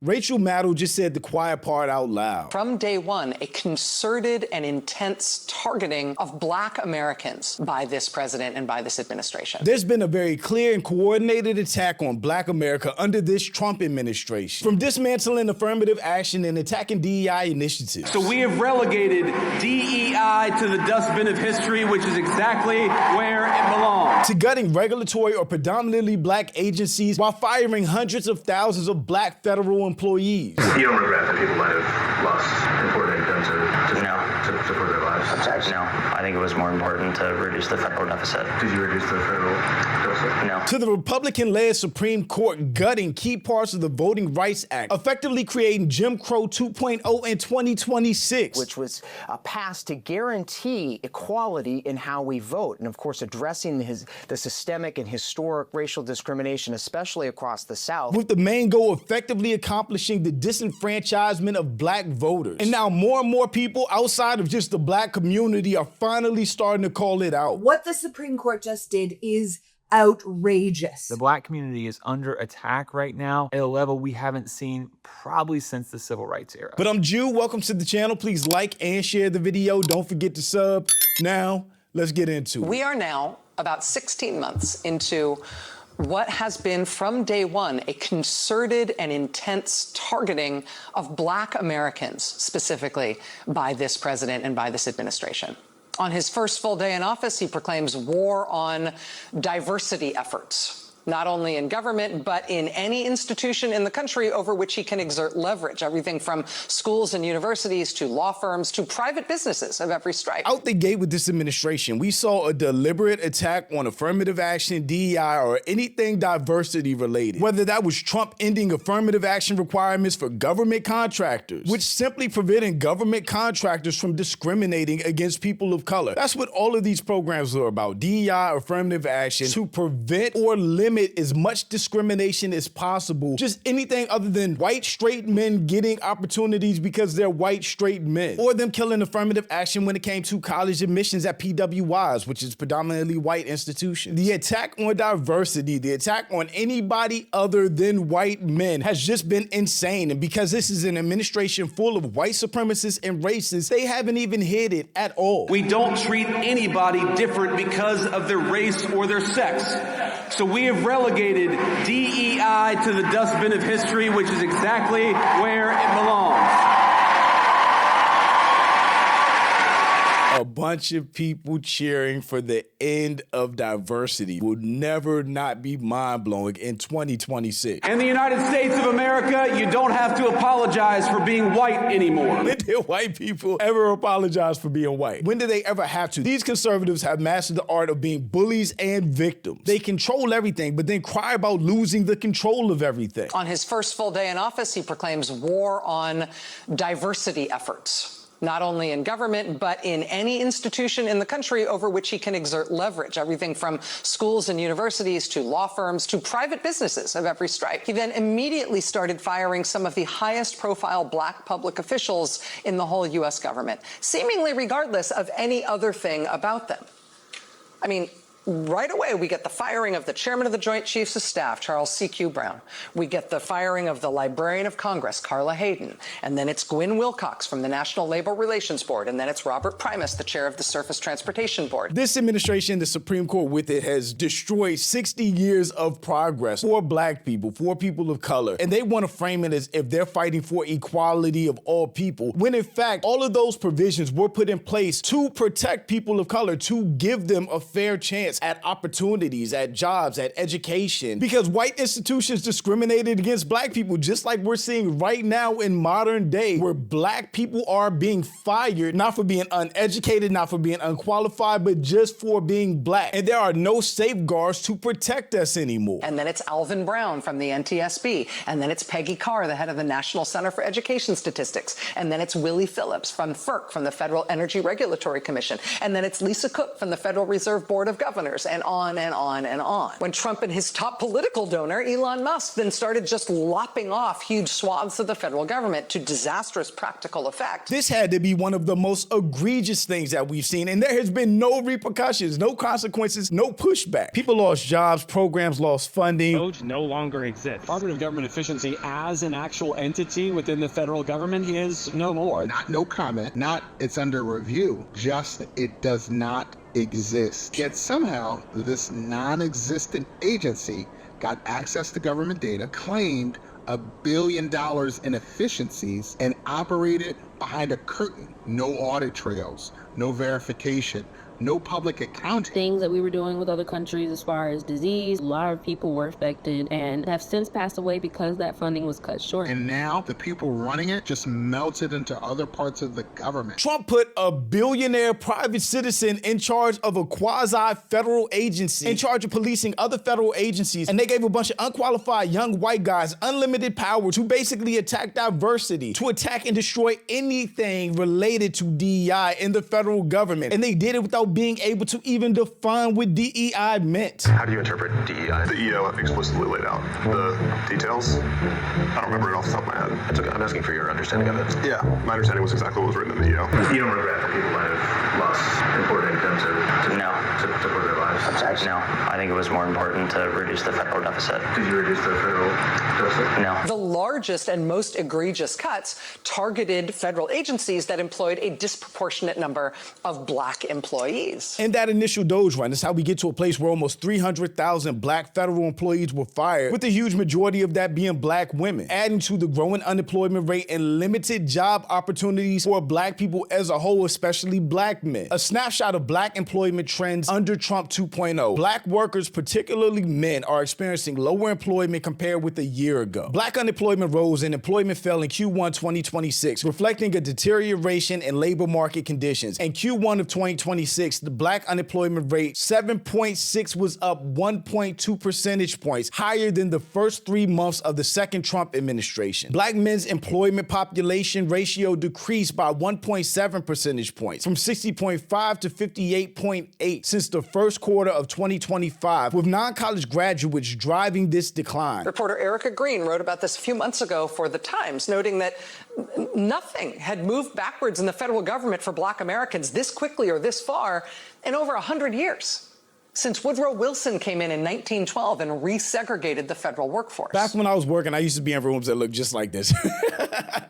Rachel Maddow just said the quiet part out loud. From day one, a concerted and intense targeting of Black Americans by this president and by this administration. There's been a very clear and coordinated attack on Black America under this Trump administration, from dismantling affirmative action and attacking DEI initiatives. So we have relegated DEI to the dustbin of history, which is exactly where it belongs. To gutting regulatory or predominantly Black agencies while firing hundreds of thousands of Black federal employees. You don't regret that people might have lost important income to support their lives? No, I think it was more important to reduce the federal deficit. Did you reduce the federal deficit? No. To the Republican-led Supreme Court gutting key parts of the Voting Rights Act, effectively creating Jim Crow 2.0 in 2026. Which was passed to guarantee equality in how we vote. And of course, addressing the systemic and historic racial discrimination, especially across the South. With the main goal effectively accomplishing the disenfranchisement of Black voters. And now more and more people outside of just the Black community are finally starting to call it out. What the Supreme Court just did is outrageous. The Black community is under attack right now at a level we haven't seen probably since the Civil Rights era. But I'm Jew, welcome to the channel. Please like and share the video. Don't forget to sub. Now, let's get into it. We are now about 16 months into what has been from day one a concerted and intense targeting of Black Americans, specifically by this president and by this administration. On his first full day in office, he proclaims war on diversity efforts, not only in government, but in any institution in the country over which he can exert leverage, everything from schools and universities to law firms to private businesses of every stripe. Out the gate with this administration, we saw a deliberate attack on affirmative action, DEI, or anything diversity related. Whether that was Trump ending affirmative action requirements for government contractors, which simply preventing government contractors from discriminating against people of color. That's what all of these programs are about. DEI, affirmative action, to prevent or limit as much discrimination as possible. Just anything other than white straight men getting opportunities because they're white straight men. Or them killing affirmative action when it came to college admissions at PWIs, which is predominantly white institutions. The attack on diversity, the attack on anybody other than white men has just been insane. And because this is an administration full of white supremacists and racists, they haven't even hit it at all. We don't treat anybody different because of their race or their sex. So we have relegated DEI to the dustbin of history, which is exactly where it belongs. A bunch of people cheering for the end of diversity will never not be mind-blowing in 2026. In the United States of America, you don't have to apologize for being white anymore. When did white people ever apologize for being white? When did they ever have to? These conservatives have mastered the art of being bullies and victims. They control everything, but then cry about losing the control of everything. On his first full day in office, he proclaims war on diversity efforts, not only in government, but in any institution in the country over which he can exert leverage, everything from schools and universities to law firms to private businesses of every stripe. He then immediately started firing some of the highest profile Black public officials in the whole U.S. government, seemingly regardless of any other thing about them. I mean, right away, we get the firing of the chairman of the Joint Chiefs of Staff, Charles C.Q. Brown. We get the firing of the Librarian of Congress, Carla Hayden. And then it's Gwynne Wilcox from the National Labor Relations Board. And then it's Robert Primus, the chair of the Surface Transportation Board. This administration, the Supreme Court with it, has destroyed 60 years of progress for Black people, for people of color. And they want to frame it as if they're fighting for equality of all people, when in fact, all of those provisions were put in place to protect people of color, to give them a fair chance at opportunities, at jobs, at education, because white institutions discriminated against Black people, just like we're seeing right now in modern day, where Black people are being fired, not for being uneducated, not for being unqualified, but just for being Black. And there are no safeguards to protect us anymore. And then it's Alvin Brown from the NTSB. And then it's Peggy Carr, the head of the National Center for Education Statistics. And then it's Willie Phillips from FERC, from the Federal Energy Regulatory Commission. And then it's Lisa Cook from the Federal Reserve Board of Governors. donors, and on and on and on. When Trump and his top political donor, Elon Musk, then started just lopping off huge swaths of the federal government to disastrous practical effect. This had to be one of the most egregious things that we've seen, and there has been no repercussions, no consequences, no pushback. People lost jobs, programs lost funding. DOGE no longer exists. Department of Government Efficiency as an actual entity within the federal government is no more. Not no comment, not it's under review, just it does not exist. Yet somehow this non-existent agency got access to government data, claimed $1 billion in efficiencies, and operated behind a curtain. No audit trails, no verification, no public accounting. Things that we were doing with other countries as far as disease, a lot of people were affected and have since passed away because that funding was cut short. And now the people running it just melted into other parts of the government. Trump put a billionaire private citizen in charge of a quasi-federal agency, in charge of policing other federal agencies, and they gave a bunch of unqualified young white guys unlimited power to basically attack diversity, to attack and destroy anything related to DEI in the federal government. And they did it without being able to even define what DEI meant. How do you interpret DEI? The EO explicitly laid out the details. I don't remember it off the top of my head. It's okay. I'm asking for your understanding of it. Yeah, my understanding was exactly what was written in the EO. You don't regret that people might have lost important income to support their lives? No, I think it was more important to reduce the federal deficit. Did you reduce the federal deficit? No. The largest and most egregious cuts targeted federal agencies that employed a disproportionate number of black employees. In that initial DOGE run, that's how we get to a place where almost 300,000 black federal employees were fired, with the huge majority of that being black women, adding to the growing unemployment rate and limited job opportunities for black people as a whole, especially black men. A snapshot of black employment trends under Trump 2.0. Black workers, particularly men, are experiencing lower employment compared with a year ago. Black unemployment rose and employment fell in Q1 2026, reflecting a deterioration in labor market conditions. In Q1 of 2026, the black unemployment rate, 7.6, was up 1.2 percentage points, higher than the first 3 months of the second Trump administration. Black men's employment population ratio decreased by 1.7 percentage points, from 60.5 to 58.8 since the first quarter of 2025, with non-college graduates driving this decline. Reporter Erica Green wrote about this a few months ago for The Times, noting that nothing had moved backwards in the federal government for black Americans this quickly or this far in over 100 years. Since Woodrow Wilson came in 1912 and resegregated the federal workforce. Back when I was working, I used to be in rooms that looked just like this.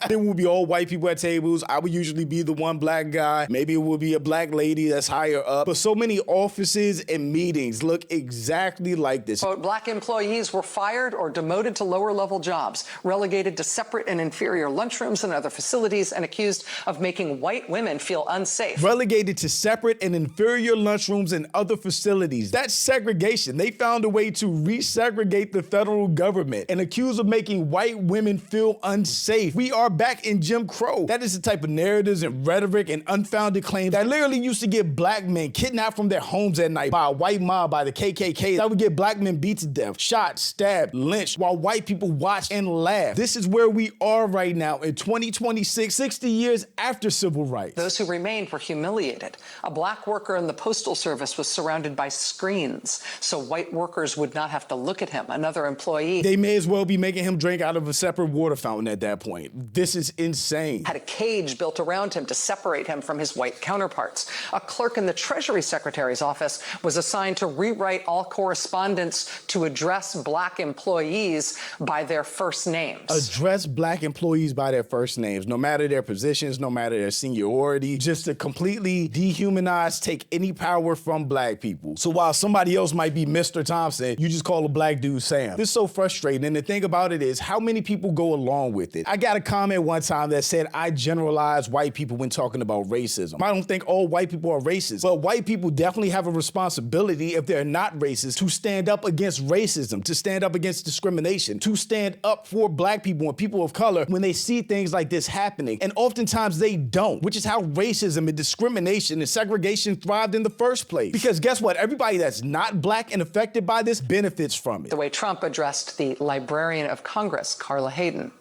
There would be all white people at tables. I would usually be the one black guy. Maybe it would be a black lady that's higher up. But so many offices and meetings look exactly like this. Quote, black employees were fired or demoted to lower level jobs, relegated to separate and inferior lunchrooms and other facilities, and accused of making white women feel unsafe. Relegated to separate and inferior lunchrooms and other facilities. That's segregation. They found a way to resegregate the federal government and accuse of making white women feel unsafe. We are back in Jim Crow. That is the type of narratives and rhetoric and unfounded claims that literally used to get black men kidnapped from their homes at night by a white mob, by the KKK, that would get black men beat to death, shot, stabbed, lynched, while white people watch and laugh. This is where we are right now in 2026, 60 years after civil rights. Those who remained were humiliated. A black worker in the Postal Service was surrounded by screens so white workers would not have to look at him. Another employee, they may as well be making him drink out of a separate water fountain at that point. This is insane. Had a cage built around him to separate him from his white counterparts. A clerk in the Treasury Secretary's office was assigned to rewrite all correspondence to address black employees by their first names. Address black employees by their first names, no matter their positions, no matter their seniority, just to completely dehumanize, take any power from black people. So while somebody else might be Mr. Thompson, you just call a black dude Sam. This is so frustrating. And the thing about it is how many people go along with it. I got a comment one time that said I generalize white people when talking about racism. I don't think all white people are racist, but white people definitely have a responsibility, if they're not racist, to stand up against racism, to stand up against discrimination, to stand up for black people and people of color when they see things like this happening. And oftentimes they don't, which is how racism and discrimination and segregation thrived in the first place. Because guess what? Everybody that's not black and affected by this benefits from it. The way Trump addressed the Librarian of Congress, Carla Hayden,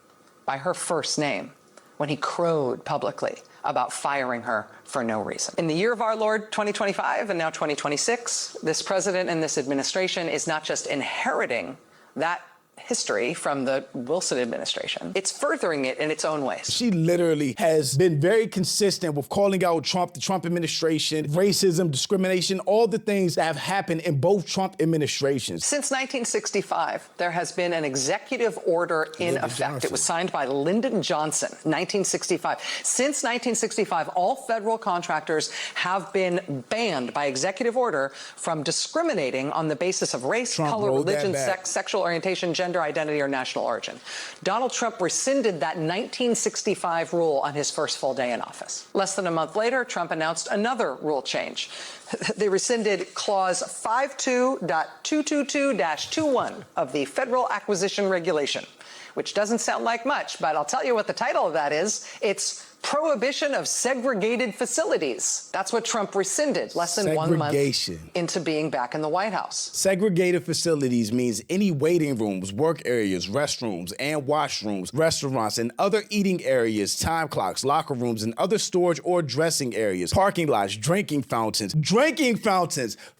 by her first name, when he crowed publicly about firing her for no reason. In the year of our Lord 2025 and now 2026, this president and this administration is not just inheriting that history from the Wilson administration, it's furthering it in its own ways. She literally has been very consistent with calling out Trump, the Trump administration, racism, discrimination, all the things that have happened in both Trump administrations. Since 1965, there has been an executive order in effect. It was signed by Lyndon Johnson, 1965. Since 1965, all federal contractors have been banned by executive order from discriminating on the basis of race, color, religion, sex, sexual orientation, gender identity, or national origin. Donald Trump rescinded that 1965 rule on his first full day in office. Less than a month later, Trump announced another rule change. They rescinded Clause 52.222-21 of the Federal Acquisition Regulation, which doesn't sound like much, but I'll tell you what the title of that is. It's Prohibition of Segregated Facilities. That's what Trump rescinded less than 1 month into being back in the White House. Segregated facilities means any waiting rooms, work areas, restrooms, and washrooms, restaurants, and other eating areas, time clocks, locker rooms, and other storage or dressing areas, parking lots, drinking fountains,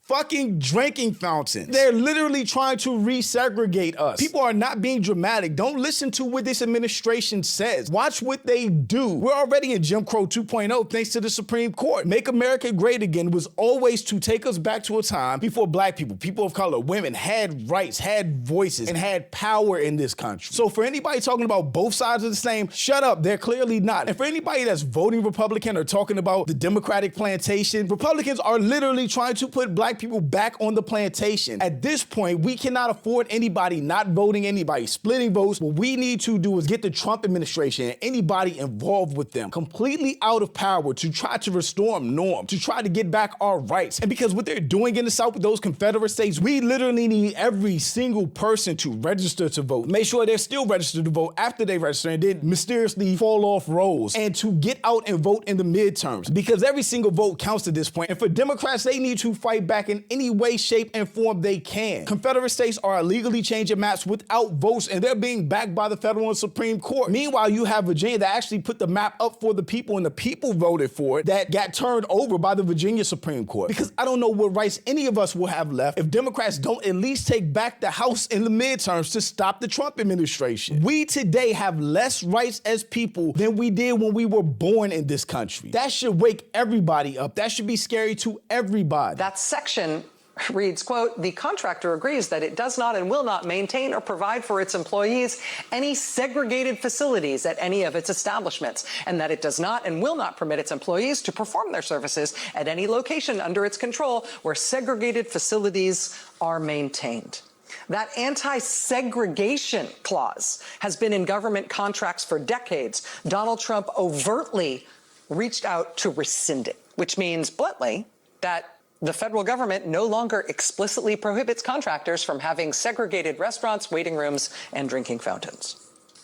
fucking drinking fountains. They're literally trying to resegregate us. People are not being dramatic. Don't listen to what this administration says. Watch what they do. We're already in Jim Crow 2.0 thanks to the Supreme Court. Make America Great Again was always to take us back to a time before black people, people of color, women had rights, had voices, and had power in this country. So for anybody talking about both sides of the same, shut up. They're clearly not. And for anybody that's voting Republican or talking about the Democratic plantation, Republicans are literally trying to put black people back on the plantation. At this point, we cannot afford anybody not voting, anybody splitting votes. What we need to do is get the Trump administration and anybody involved with them completely out of power to try to restore norm, to try to get back our rights. And because what they're doing in the South with those Confederate states, we literally need every single person to register to vote. Make sure they're still registered to vote after they register and then mysteriously fall off rolls, and to get out and vote in the midterms, because every single vote counts at this point. And for Democrats, they need to fight back in any way, shape, and form they can. Confederate states are illegally changing maps without votes, and they're being backed by the federal and Supreme Court. Meanwhile, you have Virginia that actually put the map up for the people, and the people voted for it, that got turned over by the Virginia Supreme Court. Because I don't know what rights any of us will have left if Democrats don't at least take back the House in the midterms to stop the Trump administration. We today have less rights as people than we did when we were born in this country. That should wake everybody up. That should be scary to everybody. That section reads, quote, "The contractor agrees that it does not and will not maintain or provide for its employees any segregated facilities at any of its establishments, and that it does not and will not permit its employees to perform their services at any location under its control where segregated facilities are maintained." That anti-segregation clause has been in government contracts for decades. Donald Trump overtly reached out to rescind it, which means bluntly that the federal government no longer explicitly prohibits contractors from having segregated restaurants, waiting rooms, and drinking fountains.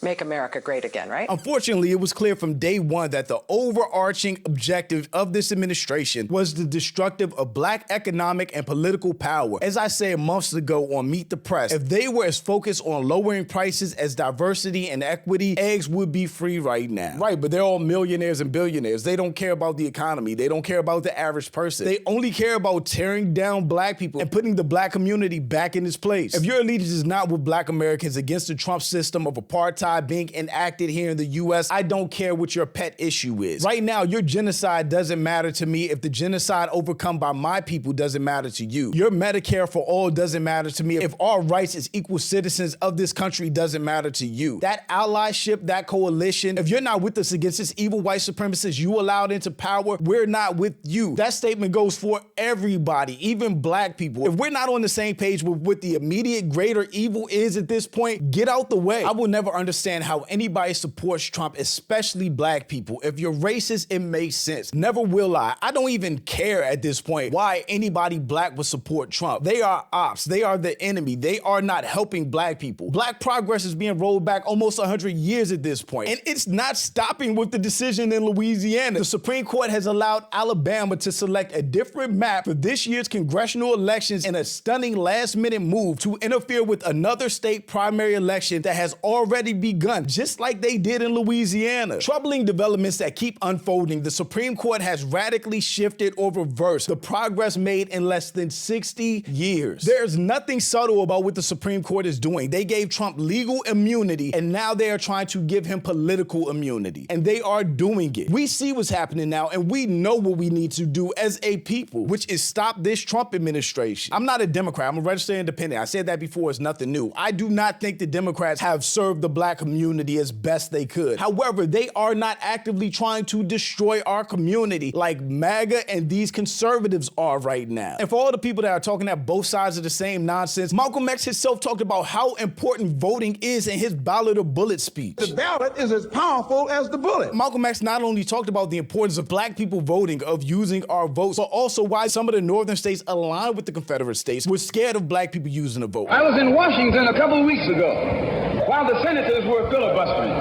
Make America great again, right? Unfortunately, it was clear from day one that the overarching objective of this administration was the destructive of black economic and political power. As I said months ago on Meet the Press, if they were as focused on lowering prices as diversity and equity, eggs would be free right now. Right, but they're all millionaires and billionaires. They don't care about the economy. They don't care about the average person. They only care about tearing down black people and putting the black community back in its place. If your allegiance is not with black Americans against the Trump system of apartheid being enacted here in the U.S., I don't care what your pet issue is. Right now, your genocide doesn't matter to me if the genocide overcome by my people doesn't matter to you. Your Medicare for all doesn't matter to me if our rights as equal citizens of this country doesn't matter to you. That allyship, that coalition, if you're not with us against this evil white supremacist you allowed into power, we're not with you. That statement goes for everybody, even black people. If we're not on the same page with what the immediate greater evil is at this point, get out the way. I will never understand how anybody supports Trump, especially black people. If you're racist, it makes sense. Never will I. I don't even care at this point why anybody black would support Trump. They are ops. They are the enemy. They are not helping black people. Black progress is being rolled back almost 100 years at this point. And it's not stopping with the decision in Louisiana. The Supreme Court has allowed Alabama to select a different map for this year's congressional elections in a stunning last-minute move to interfere with another state primary election that has already begun, just like they did in Louisiana. Troubling developments that keep unfolding, the Supreme Court has radically shifted or reversed the progress made in less than 60 years. There's nothing subtle about what the Supreme Court is doing. They gave Trump legal immunity, and now they are trying to give him political immunity. And they are doing it. We see what's happening now, and we know what we need to do as a people, which is stop this Trump administration. I'm not a Democrat. I'm a registered independent. I said that before. It's nothing new. I do not think the Democrats have served the black community as best they could. However, they are not actively trying to destroy our community like MAGA and these conservatives are right now. And for all the people that are talking at both sides of the same nonsense, Malcolm X himself talked about how important voting is in his ballot or bullet speech. The ballot is as powerful as the bullet. Malcolm X not only talked about the importance of black people voting, of using our votes, but also why some of the northern states aligned with the Confederate states were scared of black people using the vote. I was in Washington a couple of weeks ago while the senators were filibustering.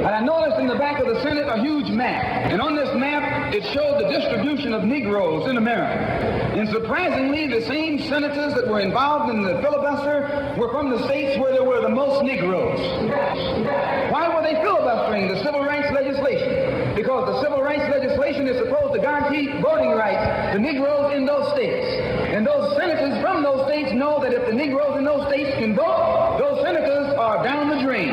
And I noticed in the back of the Senate a huge map. And on this map, it showed the distribution of Negroes in America. And surprisingly, the same senators that were involved in the filibuster were from the states where there were the most Negroes. Why were they filibustering the civil rights legislation? Because the civil rights legislation is supposed to guarantee voting rights to Negroes in those states. And those senators from those states know that if the Negroes in those states can vote, those senators are down the drain.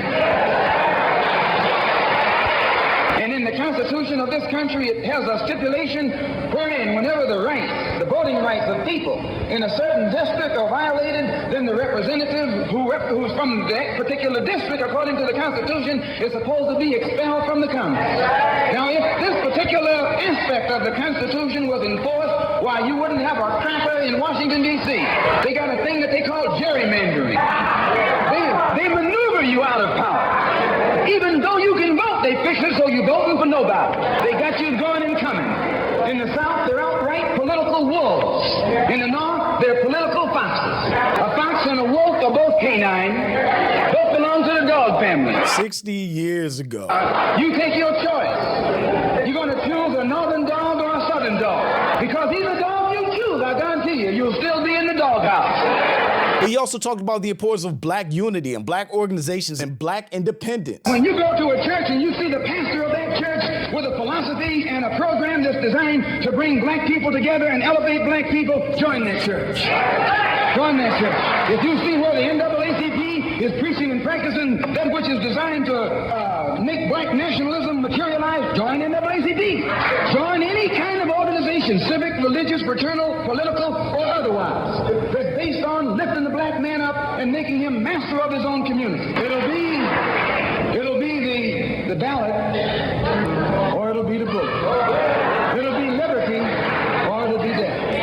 And in the Constitution of this country, it has a stipulation wherein whenever the voting rights of people in a certain district are violated, then the representative who's from that particular district, according to the Constitution, is supposed to be expelled from the Congress. Now, if this particular aspect of the Constitution was enforced, why, you wouldn't have a cracker in Washington, D.C. They got a thing that they call gerrymandering. They maneuver you out of power. Even though you can vote, they fix it so you're voting for nobody. They got you going and coming. In the South, they're outright political wolves. In the North, they're political foxes. A fox and a wolf are both canine. Both belong to the dog family. 60 years ago. You take your choice. You're going to choose a northern dog or a southern dog. Because either dog you choose, I guarantee you, you'll still be in the doghouse. He also talked about the importance of black unity and black organizations and black independence. When you go to a church and you see the pastor of that church with a philosophy and a program that's designed to bring black people together and elevate black people, join that church. Join that church. If you see where the NAACP is preaching and practicing that which is designed to make black nationalism materialize, join NAACP. Join any kind of organization, civic, religious, fraternal, political, or otherwise, that's based on lifting the black man up and making him master of his own community. It'll be the ballot, or it'll be the bullet. It'll be liberty, or it'll be death.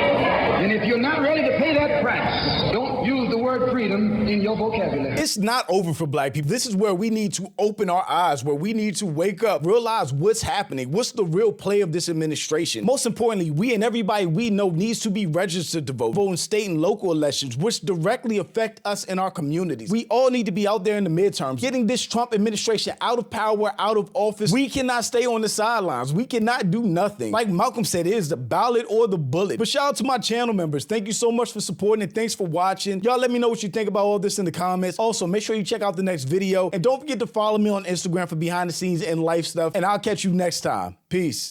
And if you're not ready to pay that price, don't use the word freedom in your vocabulary. It's not over for black people. This is where we need to open our eyes, where we need to wake up, realize what's happening, what's the real play of this administration. Most importantly, we and everybody we know needs to be registered to vote in state and local elections, which directly affect us in our communities. We all need to be out there in the midterms, getting this Trump administration out of power, out of office. We cannot stay on the sidelines. We cannot do nothing. Like Malcolm said, it is the ballot or the bullet. But shout out to my channel members. Thank you so much for supporting and thanks for watching. Y'all let me know what you think about all this in the comments. Also, make sure you check out the next video and don't forget to follow me on Instagram for behind the scenes and life stuff. And I'll catch you next time. Peace.